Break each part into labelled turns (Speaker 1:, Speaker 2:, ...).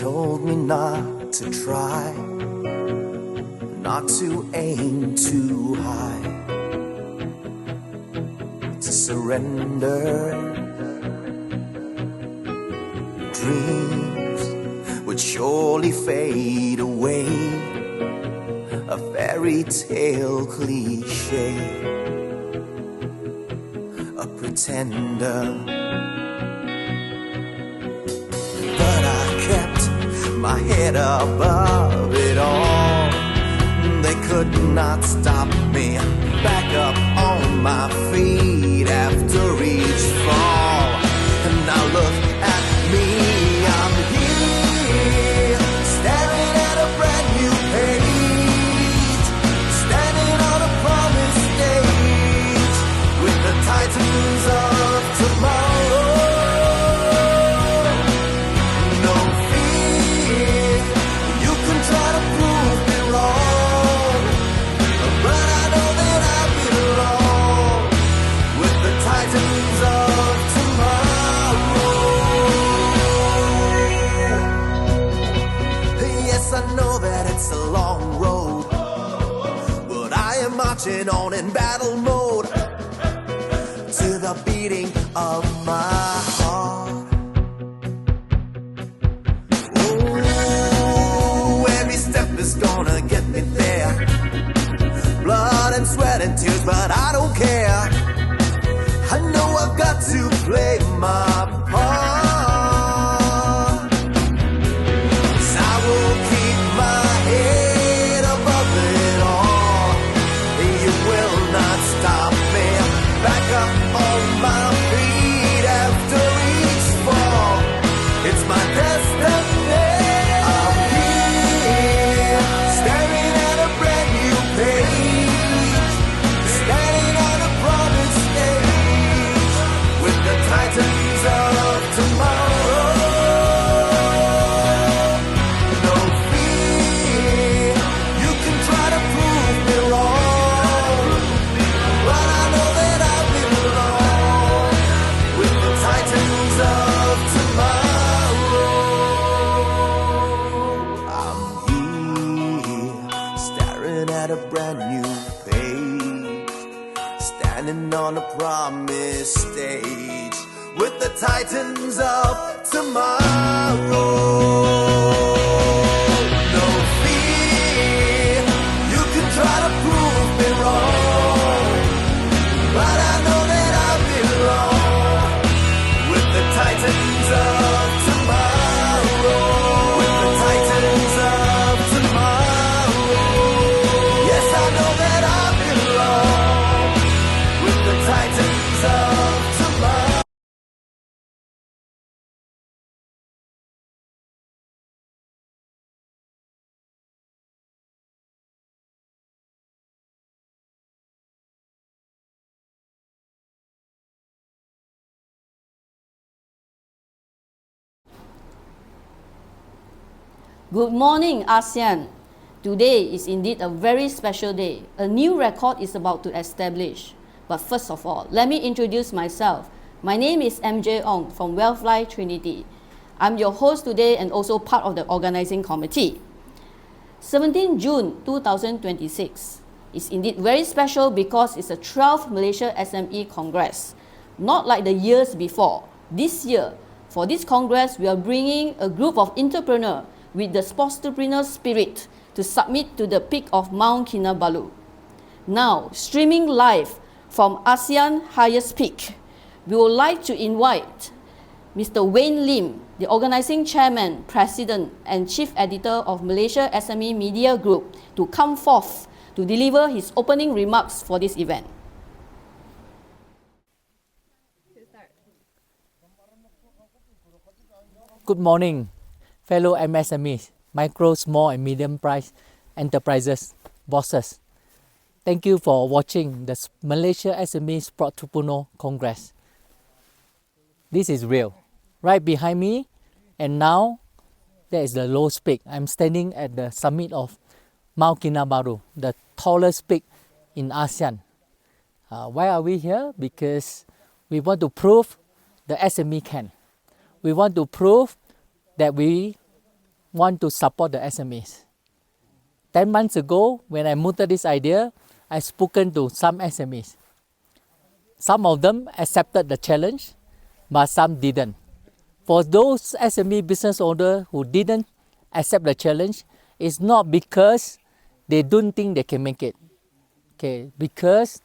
Speaker 1: told me not to try, not to aim too high, to surrender. Dreams would surely fade away, a fairy tale cliche, a pretender. But I kept my head above it all. They could not stop me, back up on my feet after each fall. And now look at me, I'm here, staring at a brand new page, standing on a promised stage, with the titans of tomorrow. No fear, you can try to prove me wrong, but I know that I belong with the titans of tomorrow. Yes, I know that it's a long road, but I am marching on in battle mode to the beating of my heart. Ooh, every step is gonna get me there. Blood and sweat and tears, but I don't care. I know I've got to play my part. 'Cause I will keep my head above it all. You will not stop me, back up on my feet after each fall. It's my destiny. I'm here, staring at a brand new page, standing on a promised stage, with the titans of tomorrow. No fear, you can try to prove me wrong, but I know that I belong with the titans of tomorrow. I'm here, staring at a brand new page, standing on a promised stage, with the titans of tomorrow. No fear, you can try to prove me wrong, but I know that I belong with the titans of tomorrow. With the titans of tomorrow. Yes, I know that I belong with the titans of tomorrow.
Speaker 2: Good morning, ASEAN. Today is indeed a very special day. A new record is about to establish. But first of all, let me introduce myself. My name is MJ Ong from Wealthlife Trinity. I'm your host today and also part of the organizing committee. 17 June 2026 is indeed very special because it's a 12th Malaysia SME Congress. Not like the years before. This year, for this Congress, we are bringing a group of entrepreneurs with the Sportrepreneur spirit to submit to the peak of Mount Kinabalu. Now, streaming live from ASEAN highest peak, we would like to invite Mr. Wayne Lim, the organizing chairman, president, and chief editor of Malaysia SME Media Group, to come forth to deliver his opening remarks for this event.
Speaker 3: Good morning, fellow MSMEs, micro, small and medium price enterprises, bosses. Thank you for watching the Malaysia SME Sportrepreneur Congress. This is real. Right behind me, and now there is the lowest peak. I'm standing at the summit of Mount Kinabalu, the tallest peak in ASEAN. Why are we here? Because we want to prove the SME can. We want to prove that we want to support the SMEs. 10 months ago, when I mooted this idea, I spoken to some SMEs. Some of them accepted the challenge, but some didn't. For those SME business owners who didn't accept the challenge, it's not because they don't think they can make it. Okay, because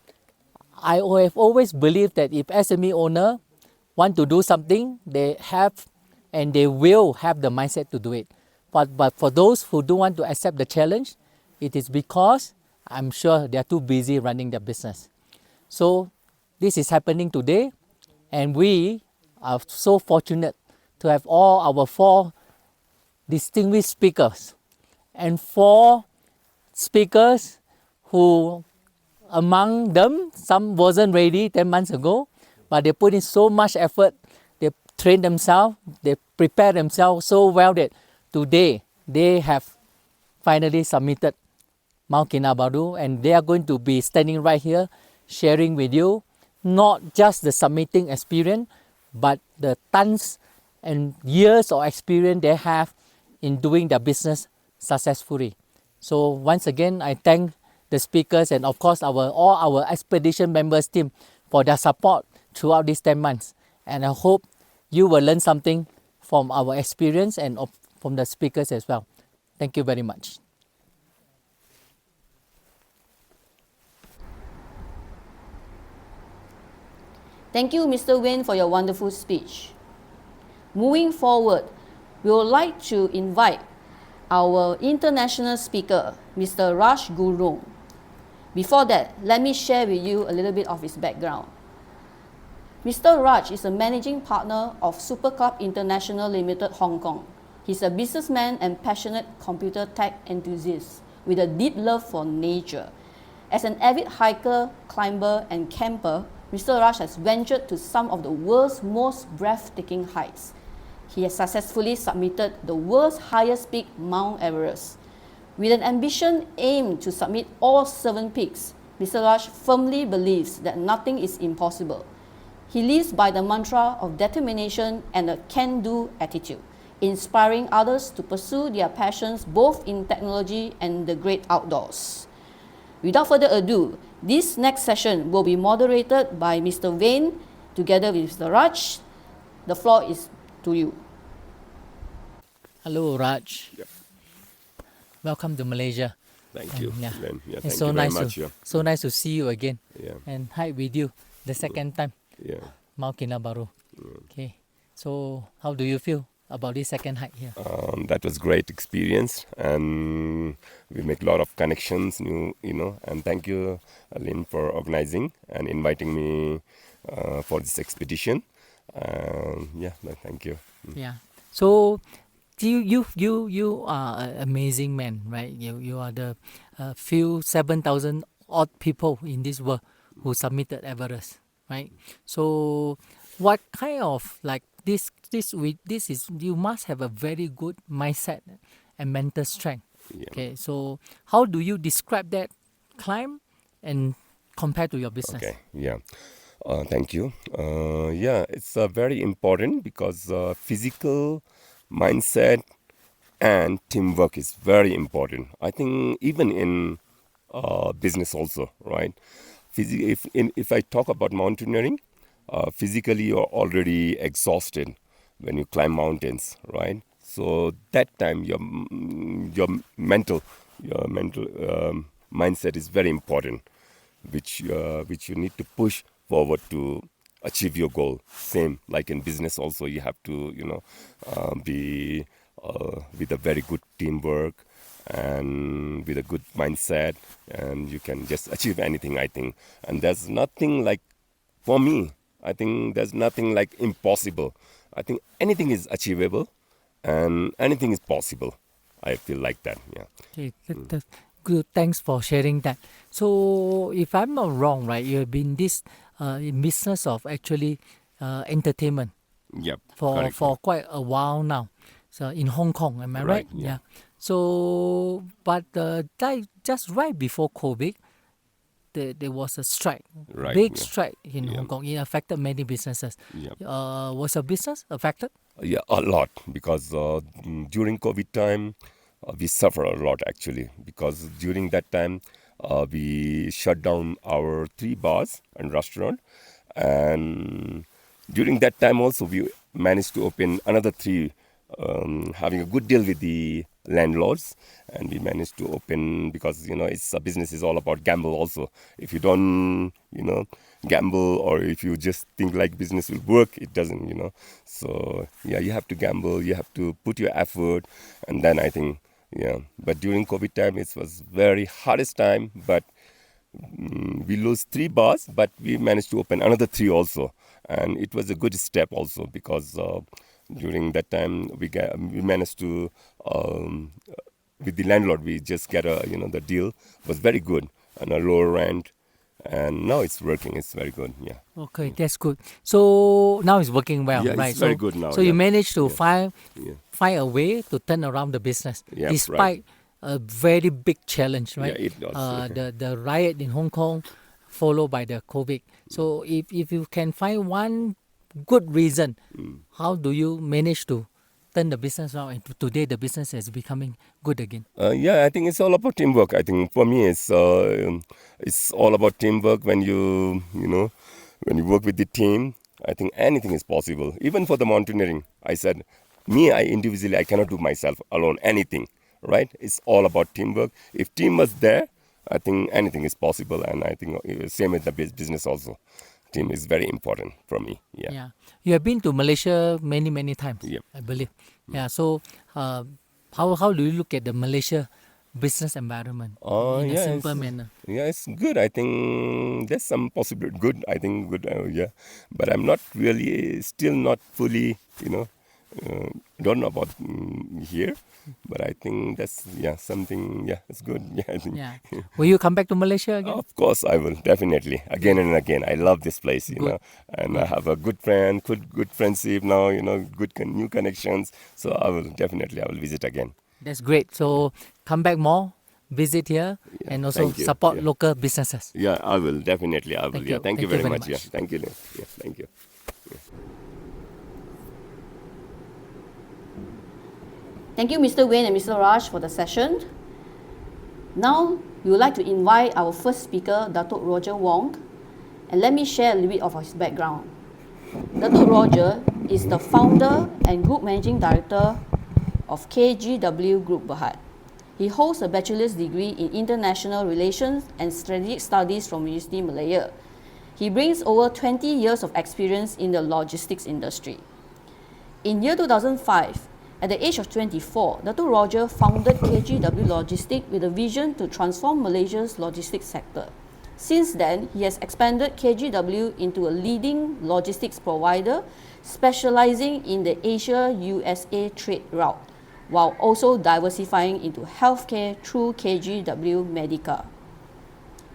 Speaker 3: I have always believed that if SME owner want to do something, they have and they will have the mindset to do it. But for those who don't want to accept the challenge, it is because I'm sure they are too busy running their business. So this is happening today, and we are so fortunate to have all our 4 distinguished speakers and 4 speakers who among them, some wasn't ready 10 months ago, but they put in so much effort, they train themselves, they prepare themselves so well that today they have finally submitted Mount Kinabalu, and they are going to be standing right here sharing with you not just the submitting experience, but the tons and years of experience they have in doing their business successfully. So once again, I thank the speakers and of course all our expedition members team for their support throughout these 10 months. And I hope you will learn something from our experience and from the speakers as well. Thank you very much.
Speaker 2: Thank you, Mr. Wayne, for your wonderful speech. Moving forward, we would like to invite our international speaker, Mr. Raj Gurung. Before that, let me share with you a little bit of his background. Mr. Raj is a managing partner of Super Club International Limited, Hong Kong. He's a businessman and passionate computer tech enthusiast with a deep love for nature. As an avid hiker, climber, and camper, Mr. Raj has ventured to some of the world's most breathtaking heights. He has successfully submitted the world's highest peak, Mount Everest. With an ambition aimed to submit all 7 peaks, Mr. Raj firmly believes that nothing is impossible. He lives by the mantra of determination and a can-do attitude, inspiring others to pursue their passions both in technology and the great outdoors. Without further ado, this next session will be moderated by Mr. Wayne together with Mr. Raj. The floor is to you.
Speaker 3: Hello, Raj.
Speaker 4: Yeah.
Speaker 3: Welcome to Malaysia.
Speaker 4: Thank you,
Speaker 3: Yeah.
Speaker 4: Len. Yeah,
Speaker 3: It's
Speaker 4: thank
Speaker 3: so
Speaker 4: you very
Speaker 3: nice
Speaker 4: much.
Speaker 3: so nice to see you again
Speaker 4: Yeah,
Speaker 3: and hike with you the second time,
Speaker 4: yeah.
Speaker 3: Mount Kinabalu. Okay, so how do you feel about this second hike here?
Speaker 4: That was great experience, and we make a lot of connections, and thank you, Lynn, for organizing and inviting me for this expedition. Thank you.
Speaker 3: Yeah. So you are an amazing man, right? You are the few 7,000 odd people in this world who submitted Everest, right? So what kind of like this is you must have a very good mindset and mental strength.
Speaker 4: Yeah.
Speaker 3: Okay. So how do you describe that climb and compare to your business?
Speaker 4: Okay, yeah. Thank you. It's very important because physical mindset and teamwork is very important. I think even in business also, right? If I talk about mountaineering, physically you're already exhausted when you climb mountains, right? So that time your mental mindset is very important, which you need to push forward to achieve your goal. Same like in business also, you have to be with a very good teamwork and with a good mindset, and you can just achieve anything, I think. And there's nothing like, for me, I think there's nothing like impossible. I think anything is achievable and anything is possible. I feel like that, yeah.
Speaker 3: Okay, that's good. Thanks for sharing that. So if I'm not wrong, right, you have been this in business of actually entertainment
Speaker 4: Yep.
Speaker 3: for quite a while now. So in Hong Kong, am I right?
Speaker 4: Right, yeah.
Speaker 3: So, but just right before COVID, there was a strike,
Speaker 4: Right,
Speaker 3: big
Speaker 4: yeah.
Speaker 3: strike in
Speaker 4: Yeah.
Speaker 3: Hong Kong. It affected many businesses.
Speaker 4: Yep.
Speaker 3: Was your business affected?
Speaker 4: Yeah, a lot, because during COVID time, we suffer a lot actually, because during that time we shut down our 3 bars and restaurant, and during that time also we managed to open another 3, having a good deal with the landlords, and we managed to open, because it's a business is all about gamble also. If you don't gamble, or if you just think like business will work, it doesn't. So yeah, you have to gamble, you have to put your effort, and then I think, yeah. But during COVID time it was very hardest time, but we lost 3 bars, but we managed to open another 3 also, and it was a good step also, because during that time we managed to with the landlord we just get the deal was very good, and a lower rent, and now it's working. It's very good. Yeah.
Speaker 3: Okay, that's good. So now it's working well,
Speaker 4: Yeah, it's
Speaker 3: right?
Speaker 4: very
Speaker 3: so,
Speaker 4: good now,
Speaker 3: So you
Speaker 4: yeah.
Speaker 3: managed to
Speaker 4: Yeah.
Speaker 3: find a way to turn around the business,
Speaker 4: Yeah,
Speaker 3: despite
Speaker 4: right.
Speaker 3: a very big challenge, right?
Speaker 4: Yeah, it does.
Speaker 3: The riot in Hong Kong, followed by the COVID. So if you can find one good reason, how do you manage to turn the business around? And today the business is becoming good again.
Speaker 4: Yeah, I think it's all about teamwork. I think for me, it's all about teamwork. When when you work with the team, I think anything is possible. Even for the mountaineering, I said, I individually, I cannot do myself alone anything. Right? It's all about teamwork. If team was there, I think anything is possible. And I think same with the business also. Team is very important for me. Yeah.
Speaker 3: Yeah, you have been to Malaysia many times,
Speaker 4: Yep.
Speaker 3: I believe. Yeah, so how do you look at the Malaysia business environment in a
Speaker 4: Yeah,
Speaker 3: simple manner?
Speaker 4: Yeah, it's good. I think there's some possibility. Good, I think good. Yeah, but I'm not really, still not fully, don't know about here. But I think that's something. Yeah, it's good. Yeah, I think.
Speaker 3: Yeah, will you come back to Malaysia again?
Speaker 4: Of course, I will definitely again and again. I love this place,
Speaker 3: Good.
Speaker 4: and I have a good friend, good friendship now. Good new connections. So I will visit again.
Speaker 3: That's great. So come back more, visit here,
Speaker 4: Yeah,
Speaker 3: and also
Speaker 4: thank you.
Speaker 3: support
Speaker 4: Yeah.
Speaker 3: local businesses.
Speaker 4: Yeah, I will definitely. I will.
Speaker 3: Thank
Speaker 4: Yeah,
Speaker 3: you.
Speaker 4: thank you very much. Yeah, thank you. Lim. Yeah, thank you.
Speaker 2: Thank you, Mr. Wayne and Mr. Raj, for the session. Now, we would like to invite our first speaker, Datuk Roger Wong, and let me share a little bit of his background. Datuk Roger is the founder and Group Managing Director of KGW Group Berhad. He holds a bachelor's degree in International Relations and Strategic Studies from University Malaya. He brings over 20 years of experience in the logistics industry. In year 2005, at the age of 24, Datuk Roger founded KGW Logistics with a vision to transform Malaysia's logistics sector. Since then, he has expanded KGW into a leading logistics provider specializing in the Asia-USA trade route, while also diversifying into healthcare through KGW Medica.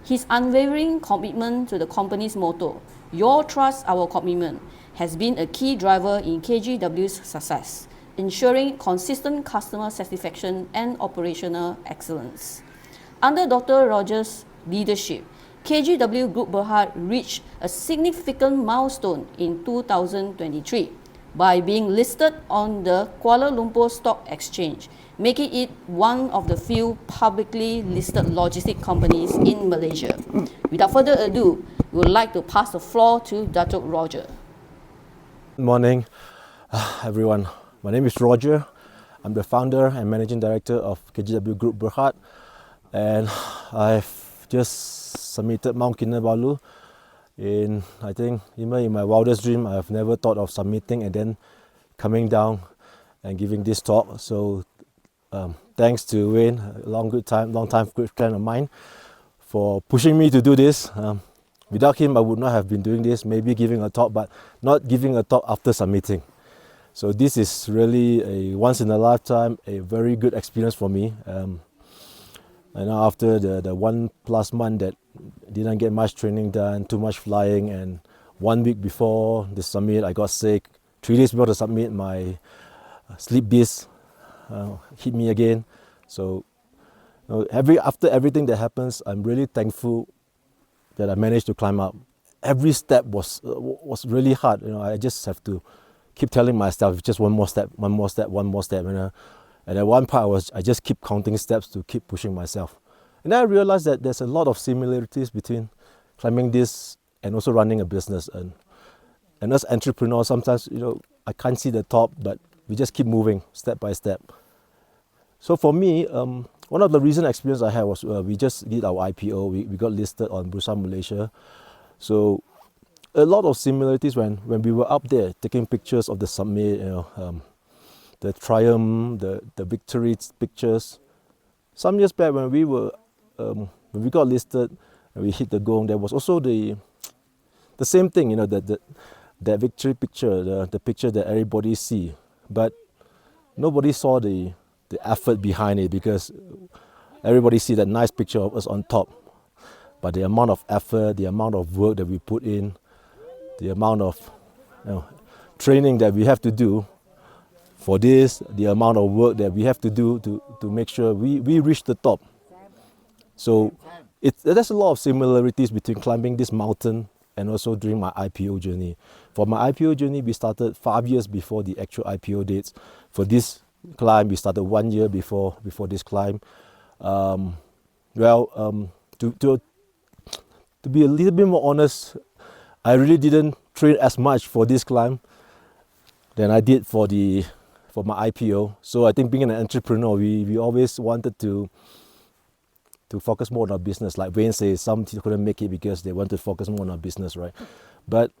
Speaker 2: His unwavering commitment to the company's motto, "Your trust, our commitment," has been a key driver in KGW's success, ensuring consistent customer satisfaction and operational excellence. Under Dr. Rogers' leadership, KGW Group Berhad reached a significant milestone in 2023 by being listed on the Kuala Lumpur Stock Exchange, making it one of the few publicly listed logistic companies in Malaysia. Without further ado, we would like to pass the floor to Datuk Roger.
Speaker 5: Good morning, everyone. My name is Roger. I'm the founder and managing director of KGW Group Berhad, and I've just submitted Mount Kinabalu. I think even in my wildest dream, I've never thought of submitting and then coming down and giving this talk. So thanks to Wayne, a long time good friend of mine, for pushing me to do this. Without him, I would not have been doing this, maybe giving a talk, but not giving a talk after submitting. So this is really a once in a lifetime, a very good experience for me. And after the 1+ month that didn't get much training done, too much flying, and 1 week before the summit, I got sick. 3 days before the summit, my sleep disc hit me again. So after everything that happens, I'm really thankful that I managed to climb up. Every step was really hard. I just have to keep telling myself just one more step, one more step, one more step. And at one part I just keep counting steps to keep pushing myself. And then I realized that there's a lot of similarities between climbing this and also running a business. And as entrepreneurs, sometimes I can't see the top, but we just keep moving step by step. So for me, one of the recent experience I had was we just did our IPO. We got listed on Bursa Malaysia. So a lot of similarities when we were up there taking pictures of the summit, the triumph, the victory pictures. Some years back when we got listed and we hit the gong, there was also the same thing, that victory picture, the picture that everybody see, but nobody saw the effort behind it, because everybody see that nice picture of us on top, but the amount of effort, the amount of work that we put in, the amount of training that we have to do for this, the amount of work that we have to do to make sure we reach the top. So there's a lot of similarities between climbing this mountain and also during my IPO journey. For my IPO journey, we started 5 years before the actual IPO dates. For this climb, we started 1 year before this climb. To be a little bit more honest, I really didn't train as much for this climb than I did for my IPO. So I think being an entrepreneur, we always wanted to focus more on our business. Like Wayne says, some couldn't make it because they wanted to focus more on our business, right? But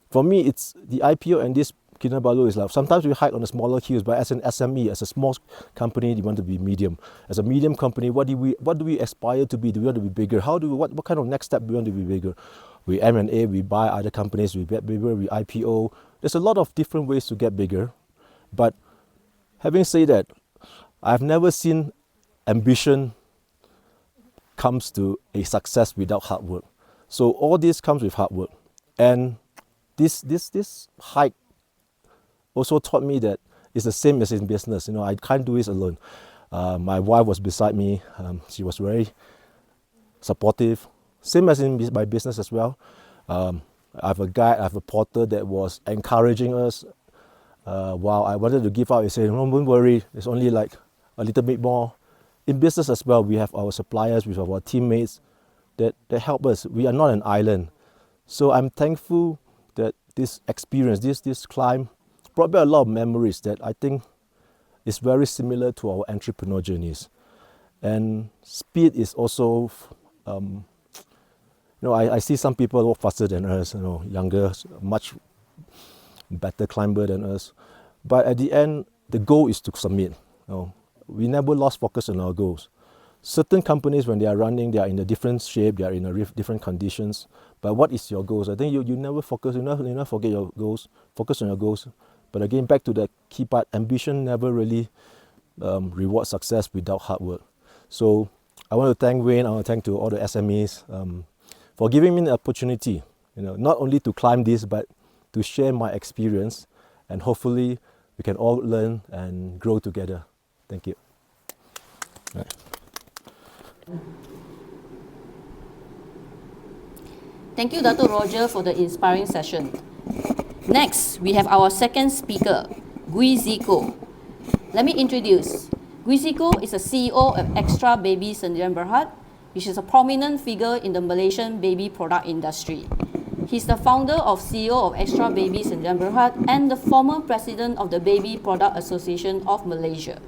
Speaker 5: for me, it's the IPO and this Kinabalu is like, sometimes we hike on the smaller hills, but as an SME, as a small company, you want to be medium. As a medium company, what do we aspire to be? Do we want to be bigger? What kind of next step do we want to be bigger? We M&A, we buy other companies, we get bigger, we IPO. There's a lot of different ways to get bigger. But having said that, I've never seen ambition comes to a success without hard work. So all this comes with hard work. And this hike also taught me that it's the same as in business. I can't do this alone. My wife was beside me. She was very supportive. Same as in my business as well. I have a guide, I have a porter that was encouraging us. While I wanted to give up, he said, "No, don't worry, it's only like a little bit more." In business as well, we have our suppliers, we have our teammates that help us. We are not an island. So I'm thankful that this experience, this climb, brought back a lot of memories that I think is very similar to our entrepreneur journeys. And speed is also, I see some people walk faster than us, younger, much better climber than us. But at the end, the goal is to submit. We never lost focus on our goals. Certain companies, when they are running, they are in a different shape, they are in different conditions. But what is your goals? I think you never focus, you never forget your goals, focus on your goals. But again, back to the key part, ambition never really rewards success without hard work. So I want to thank Wayne, I want to thank to all the SMEs for giving me the opportunity, not only to climb this, but to share my experience, and hopefully we can all learn and grow together. Thank you. Right.
Speaker 2: Thank you, Dr. Roger, for the inspiring session. Next, we have our second speaker, Gui Zico. Let me introduce. Gui Zico is a CEO of Extra Baby Sdn Bhd, which is a prominent figure in the Malaysian baby product industry. He's the founder of CEO of Extra Baby Sdn Bhd and the former president of the Baby Product Association of Malaysia.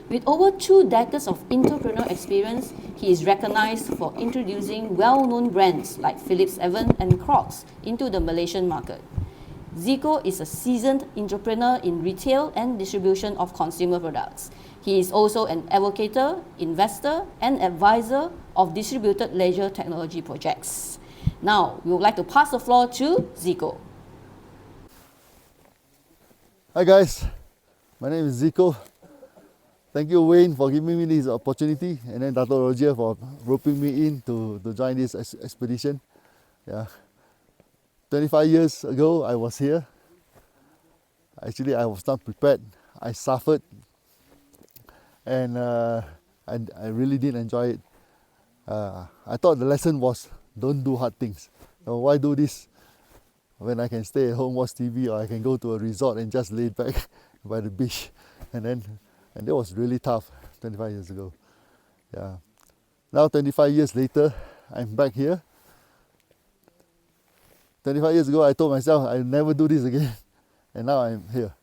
Speaker 2: With over 2 decades of entrepreneurial experience, he is recognized for introducing well-known brands like Philips Avon and Crocs into the Malaysian market. Zico is a seasoned entrepreneur in retail and distribution of consumer products. He is also an advocate, investor, and advisor of distributed leisure technology projects. Now, we would like to pass the floor to Zico.
Speaker 6: Hi guys, my name is Zico. Thank you, Wayne, for giving me this opportunity, and then Dr. Roger for roping me in to join this expedition. 25 years ago, I was here. Actually, I was not prepared. I suffered, and I really did enjoy it. I thought the lesson was, don't do hard things. Why do this? when I can stay at home, watch TV, or I can go to a resort and just lay back by the beach. And that was really tough 25 years ago. Yeah. Now 25 years later, I'm back here. 25 years ago, I told myself I'll never do this again. And now I'm here.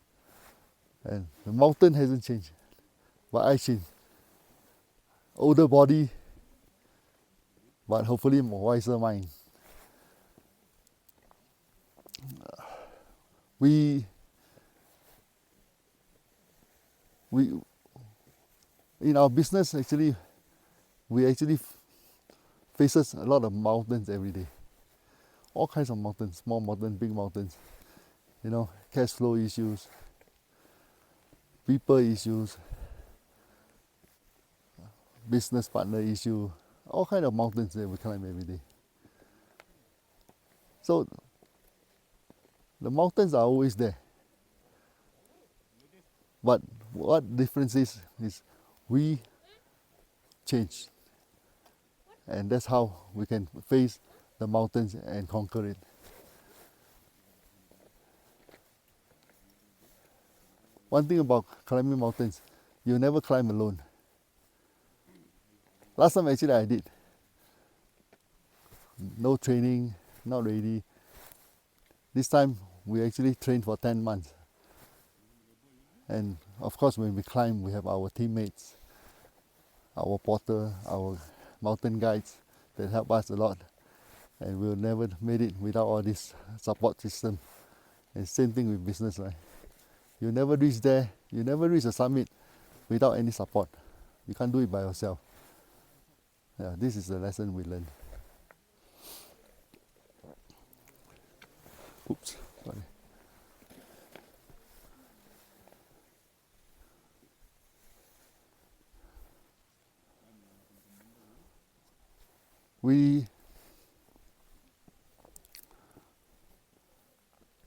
Speaker 6: And the mountain hasn't changed, but I changed. Older body, but hopefully more wiser mind. We in our business we actually faces a lot of mountains every day. All kinds of mountains, small mountains, big mountains. You know, cash flow issues, people issues, business partner issue, all kinds of mountains that we climb every day. So the mountains are always there. But what difference is we change. And that's how we can face the mountains and conquer it. One thing about climbing mountains, you never climb alone. Last time actually I did. No training, not ready. This time we actually trained for 10 months. And of course when we climb, we have our teammates, our porter, our mountain guides that help us a lot. And we'll never made it without all this support system. And same thing with business, right? You never reach there, you never reach the summit without any support. You can't do it by yourself. Yeah, this is the lesson we learned. Oops, sorry.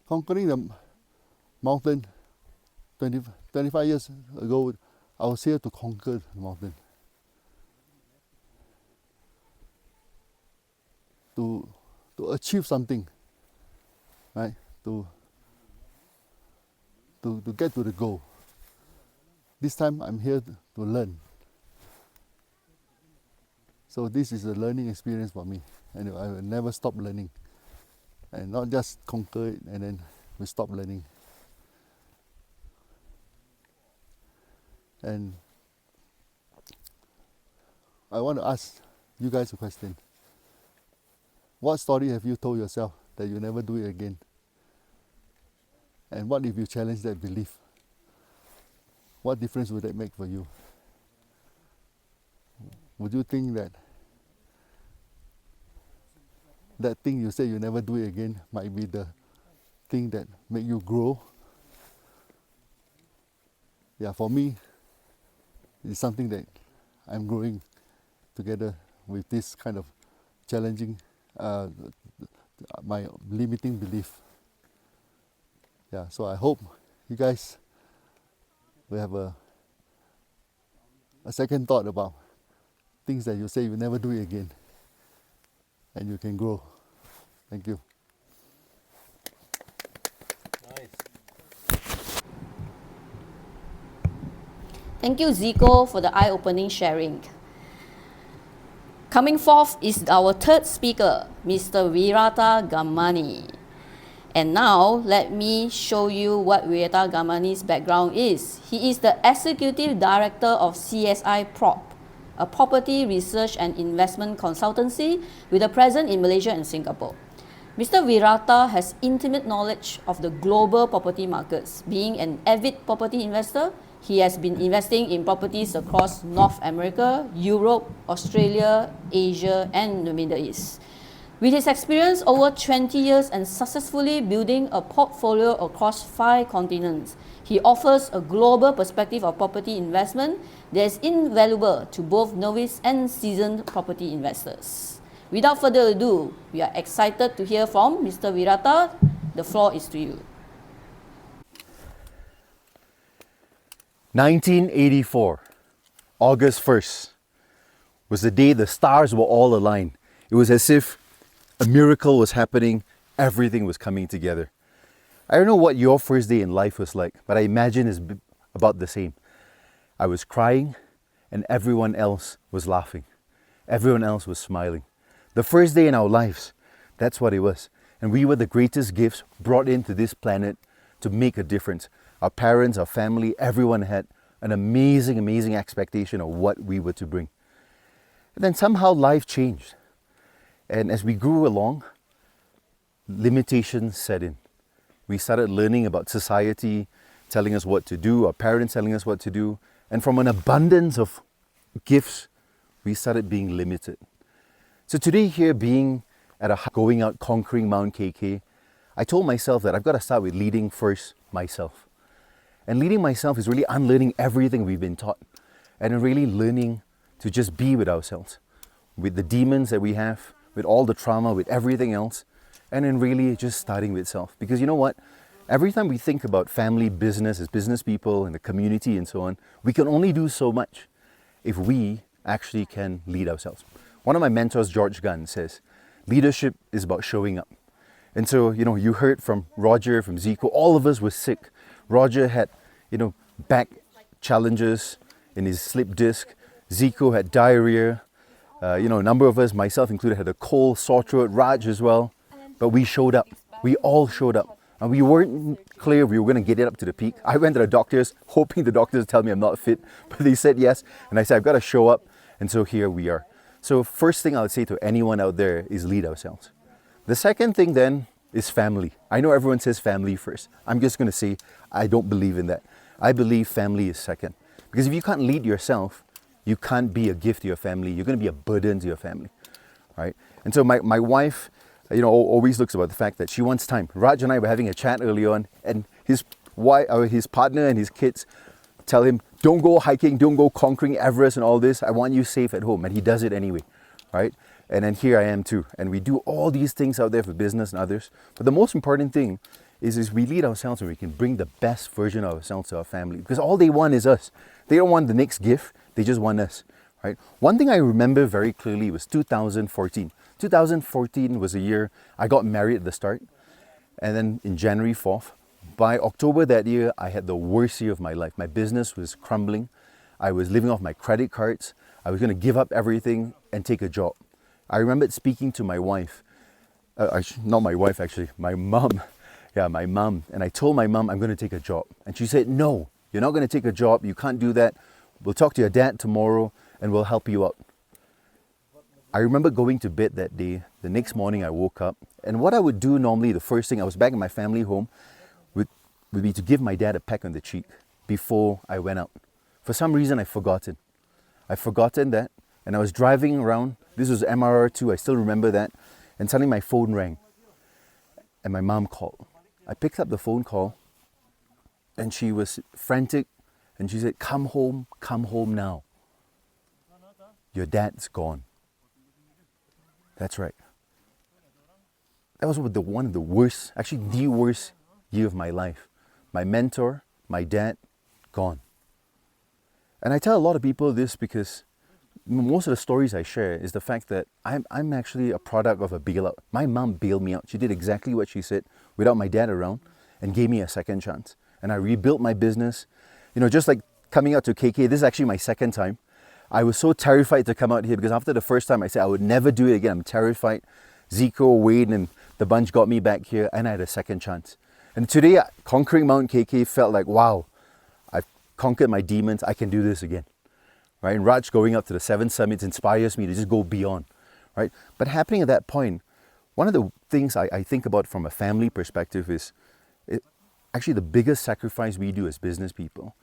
Speaker 6: Conquering the mountain 25 years ago, I was here to conquer the mountain. To achieve something, right? To get to the goal. This time I'm here to learn. So this is a learning experience for me, and I will never stop learning. And not just conquer it and then we stop learning. And I want to ask you guys a question. What story have you told yourself that you never do it again? And what if you challenge that belief? What difference would that make for you? Would you think that thing you say you never do it again might be the thing that make you grow? Yeah, for me, it's something that I'm growing together with this kind of challenging my limiting belief. Yeah, so I hope you guys will have a second thought about things that you say you never do it again, and you can grow. Thank you.
Speaker 2: Thank you, Zico, for the eye-opening sharing. Coming forth is our third speaker, Mr. Virata Gamani. And now, let me show you what Virata Gamani's background is. He is the Executive Director of CSI Prop, a property research and investment consultancy with a presence in Malaysia and Singapore. Mr. Virata has intimate knowledge of the global property markets. Being an avid property investor, he has been investing in properties across North America, Europe, Australia, Asia, and the Middle East. With his experience over 20 years and successfully building a portfolio across 5 continents, he offers a global perspective of property investment that is invaluable to both novice and seasoned property investors. Without further ado, we are excited to hear from Mr. Virata. The floor is to you.
Speaker 7: 1984, August 1st, was the day the stars were all aligned. It was as if a miracle was happening everything was coming together. I don't know what your first day in life was like, but I imagine it's about the same. I was crying and everyone else was laughing. Everyone else was smiling. The first day in our lives, that's what it was. And we were the greatest gifts brought into this planet to make a difference. Our parents, our family, everyone had an amazing, amazing expectation of what we were to bring. And then somehow life changed. And as we grew along, limitations set in. We started learning about society, telling us what to do, our parents telling us what to do. And from an abundance of gifts, we started being limited. So today here, being at going out, conquering Mount KK, I told myself that I've got to start with leading first myself. And leading myself is really unlearning everything we've been taught and really learning to just be with ourselves, with the demons that we have, with all the trauma, with everything else, and then really just starting with self. Because you know what? Every time we think about family, business, as business people, and the community and so on, we can only do so much if we actually can lead ourselves. One of my mentors, George Gunn, says, leadership is about showing up. And so, you heard from Roger, from Zico, all of us were sick. Roger had, back challenges in his slip disc. Zico had diarrhea. A number of us, myself included, had a cold, sore throat, Raj as well. But we showed up. We all showed up. And we weren't clear we were going to get it up to the peak. I went to the doctors, hoping the doctors tell me I'm not fit. But they said yes. And I said, I've got to show up. And so here we are. So first thing I would say to anyone out there is lead ourselves. The second thing then is family. I know everyone says family first. I'm just going to say I don't believe in that. I believe family is second. Because if you can't lead yourself, you can't be a gift to your family. You're going to be a burden to your family, right? And so my wife, always looks about the fact that she wants time. Raj and I were having a chat early on, and his partner and his kids tell him, don't go hiking, don't go conquering Everest and all this. I want you safe at home. And he does it anyway, right? And then here I am too. And we do all these things out there for business and others. But the most important thing is we lead ourselves and we can bring the best version of ourselves to our family. Because all they want is us. They don't want the next gift. They just want us, right? One thing I remember very clearly was 2014. 2014 was a year I got married at the start. And then in January 4th, by October that year, I had the worst year of my life. My business was crumbling. I was living off my credit cards. I was going to give up everything and take a job. I remembered speaking to my wife, not my wife actually, my mom. Yeah, my mom. And I told my mom I'm going to take a job. And she said, no, you're not going to take a job. You can't do that. We'll talk to your dad tomorrow and we'll help you out. I remember going to bed that day. The next morning I woke up. And what I would do normally, the first thing, I was back in my family home, would be to give my dad a peck on the cheek before I went out. For some reason, I'd forgotten that. And I was driving around. This was MRR2, I still remember that. And suddenly my phone rang. And my mom called. I picked up the phone call. And she was frantic. And she said, come home now. Your dad's gone. That's right. That was one of the worst, actually the worst year of my life. My mentor, my dad, gone. And I tell a lot of people this because most of the stories I share is the fact that I'm actually a product of a bailout. My mom bailed me out. She did exactly what she said without my dad around and gave me a second chance. And I rebuilt my business. Just like coming out to KK, this is actually my second time. I was so terrified to come out here because after the first time I said I would never do it again. I'm terrified. Zico, Wayne and the bunch got me back here and I had a second chance. And today, conquering Mount KK felt like, wow, I've conquered my demons. I can do this again, right? And Raj going up to the 7 summits inspires me to just go beyond, right? But happening at that point, one of the things I think about from a family perspective is actually the biggest sacrifice we do as business people.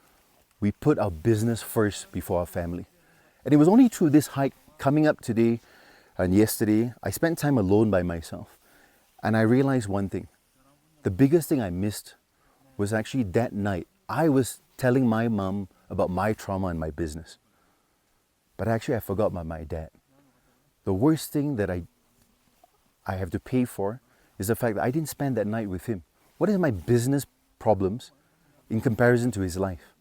Speaker 7: We put our business first before our family. And it was only through this hike coming up today and yesterday, I spent time alone by myself. And I realized one thing. The biggest thing I missed was actually that night. I was telling my mom about my trauma and my business. But actually I forgot about my dad. The worst thing that I have to pay for is the fact that I didn't spend that night with him. What is my business problems in comparison to his life?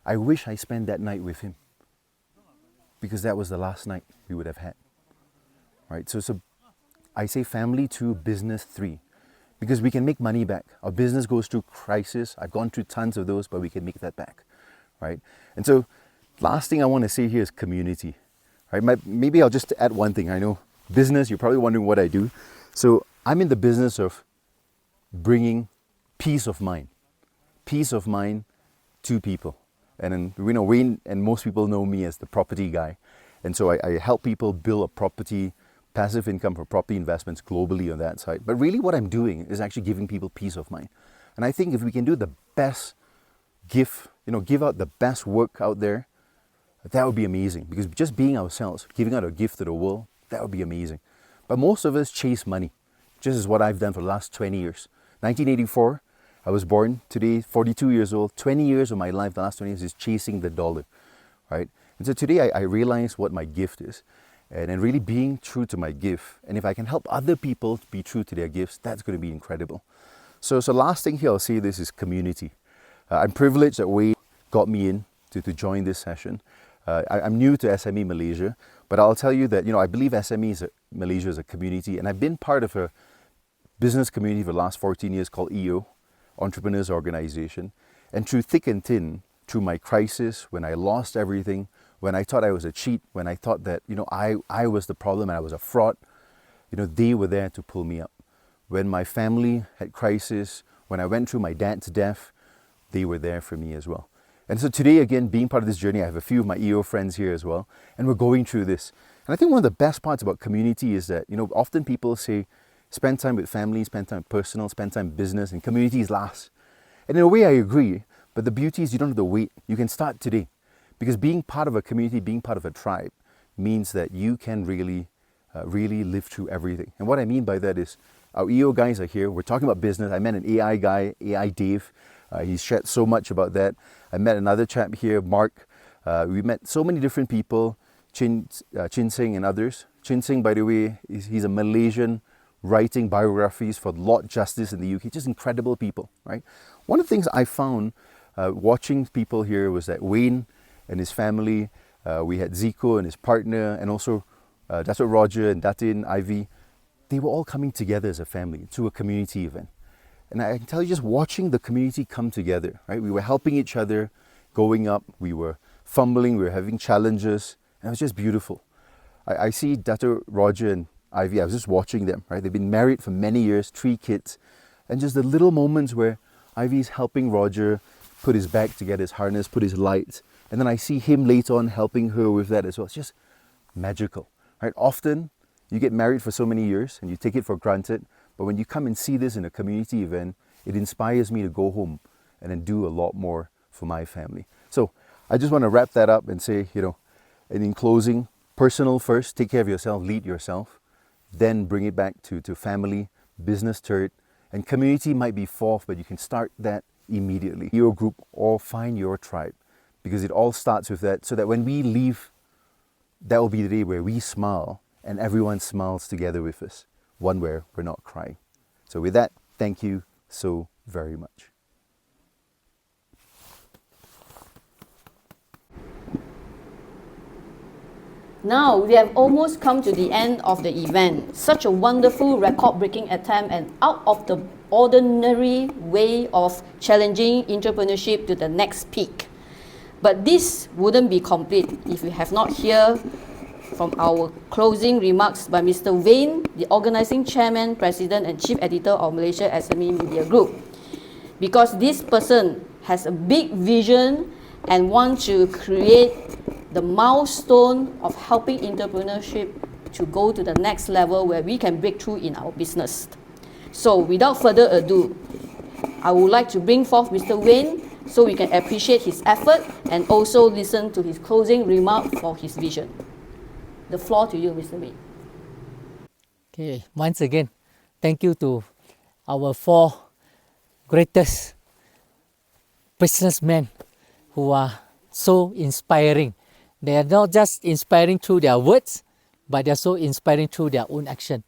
Speaker 7: I wish I spent that night with him because that was the last night we would have had. Right? So I say family 2, business 3. because we can make money back. Our business goes through crisis. I've gone through tons of those, but we can make that back, right? And so last thing I want to say here is community, right? Maybe I'll just add one thing. I know business, you're probably wondering what I do. So I'm in the business of bringing peace of mind to people. And then, you know, Wayne and most people know me as the property guy. And so I help people build a property, passive income for property investments globally on that side. But really what I'm doing is actually giving people peace of mind. And I think if we can do the best give out the best work out there, that would be amazing. Because just being ourselves, giving out a gift to the world, that would be amazing. But most of us chase money, just as what I've done for the last 20 years. 1984, I was born. Today, 42 years old. 20 years of my life, the last 20 years, is chasing the dollar, right? And so today I realize what my gift is, and really being true to my gift. And if I can help other people be true to their gifts, that's going to be incredible. So last thing here, I'll say this is community. I'm privileged that Wayne got me in to join this session. I'm new to SME Malaysia, but I'll tell you that, you know, I believe SME Malaysia is a community, and I've been part of a business community for the last 14 years called EO, Entrepreneurs Organization. And through thick and thin, through my crisis, when I lost everything, when I thought I was a cheat, when I thought that, you know, I was the problem and I was a fraud, you know, they were there to pull me up. When my family had crisis, when I went through my dad's death, they were there for me as well. And so today, again, being part of this journey, I have a few of my EO friends here as well, and we're going through this. And I think one of the best parts about community is that, you know, often people say, spend time with family, spend time personal, spend time business, and community is last. And in a way, I agree, but the beauty is you don't have to wait. You can start today. Because being part of a community, being part of a tribe, means that you can really live through everything. And what I mean by that is, our EO guys are here. We're talking about business. I met an AI guy, AI Dave. He's shared so much about that. I met another chap here, Mark. We met so many different people, Chin Sing and others. Chin Sing, by the way, he's a Malaysian writing biographies for Lord Justice in the UK. Just incredible people, right? One of the things I found watching people here was that Wayne and his family, we had Zico and his partner, and also Dato' Roger and Datin, Ivy, they were all coming together as a family to a community event. And I can tell you, just watching the community come together, right? We were helping each other, going up, we were fumbling, we were having challenges, and it was just beautiful. I see Dato' Roger and Ivy, I was just watching them, right? They've been married for many years, 3 kids, and just the little moments where Ivy's helping Roger put his bag together, his harness, put his lights, and then I see him later on helping her with that as well. It's just magical, right? Often you get married for so many years and you take it for granted, but when you come and see this in a community event, it inspires me to go home and then do a lot more for my family. So I just want to wrap that up and say, you know, and in closing, personal first, take care of yourself, lead yourself, then bring it back to family, business third, and community might be fourth, but you can start that immediately. Your group or find your tribe, because it all starts with that, so that when we leave, that will be the day where we smile and everyone smiles together with us, one where we're not crying. So with that, thank you so very much.
Speaker 2: Now we have almost come to the end of the event. Such a wonderful record-breaking attempt and out of the ordinary way of challenging entrepreneurship to the next peak. But this wouldn't be complete if we have not heard from our closing remarks by Mr. Wayne, the organizing chairman, president and chief editor of Malaysia SME Media Group. Because this person has a big vision and wants to create the milestone of helping entrepreneurship to go to the next level where we can break through in our business. So without further ado, I would like to bring forth Mr. Wayne so we can appreciate his effort and also listen to his closing remark for his vision. The floor to you, Mr. Wayne.
Speaker 3: Okay, once again, thank you to our 4 greatest businessmen who are so inspiring. They are not just inspiring through their words, but they are so inspiring through their own action.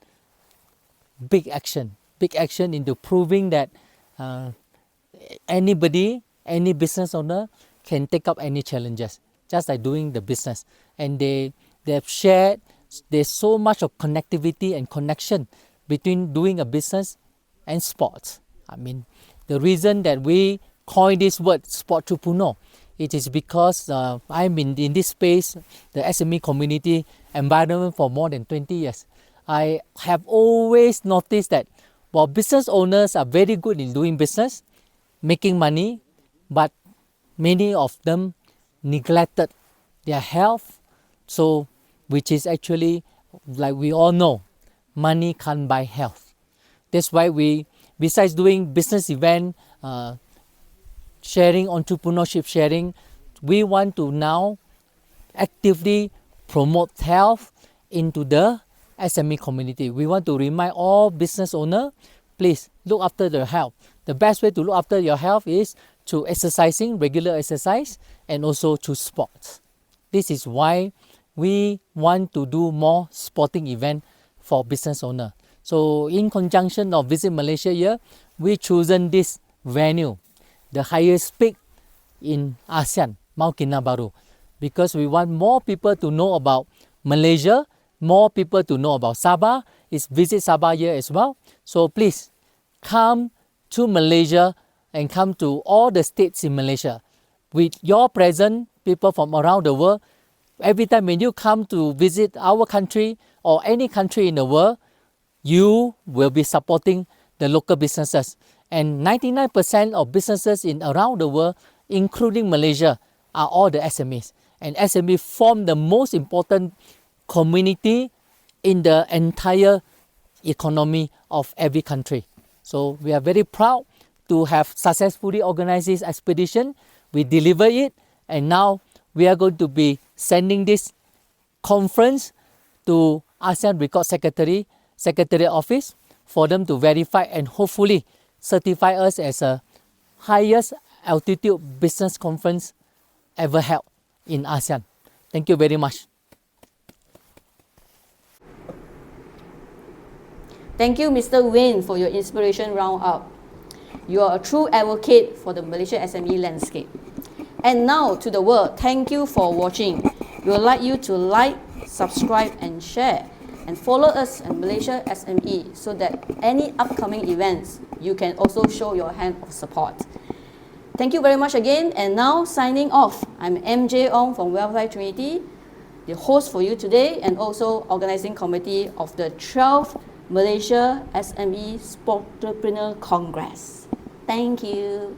Speaker 3: Big action into proving that anybody, any business owner can take up any challenges, just like doing the business. And they have shared, there's so much of connectivity and connection between doing a business and sports. I mean, the reason that we coined this word Sportrepreneur, it is because I'm in this space, the SME community environment for more than 20 years. I have always noticed that while business owners are very good in doing business, making money, but many of them neglected their health. So, which is actually, like we all know, money can't buy health. That's why we, besides doing business event, sharing, entrepreneurship sharing, we want to now actively promote health into the SME community. We want to remind all business owners, please look after their health. The best way to look after your health is through exercising, regular exercise, and also through sports. This is why we want to do more sporting event for business owner. So in conjunction of Visit Malaysia here, we chosen this venue, the highest peak in ASEAN, Mount Kinabalu, because we want more people to know about Malaysia, more people to know about Sabah. It's Visit Sabah here as well. So please come to Malaysia and come to all the states in Malaysia. With your presence, people from around the world, every time when you come to visit our country or any country in the world, you will be supporting the local businesses. And 99% of businesses in around the world, including Malaysia, are all the SMEs. And SME form the most important community in the entire economy of every country. So we are very proud to have successfully organized this expedition. We deliver it, and now we are going to be sending this conference to ASEAN Record Secretary Office for them to verify and hopefully certify us as a highest altitude business conference ever held in ASEAN. Thank you very much.
Speaker 2: Thank you, Mr. Wayne, for your inspiration roundup. You are a true advocate for the Malaysia SME landscape. And now to the world, thank you for watching. We would like you to like, subscribe and share, and follow us at Malaysia SME so that any upcoming events, you can also show your hand of support. Thank you very much again, and now signing off, I'm MJ Ong from Welfare Trinity, the host for you today and also organizing committee of the 12th Malaysia SME Sportrepreneur Congress. Thank you.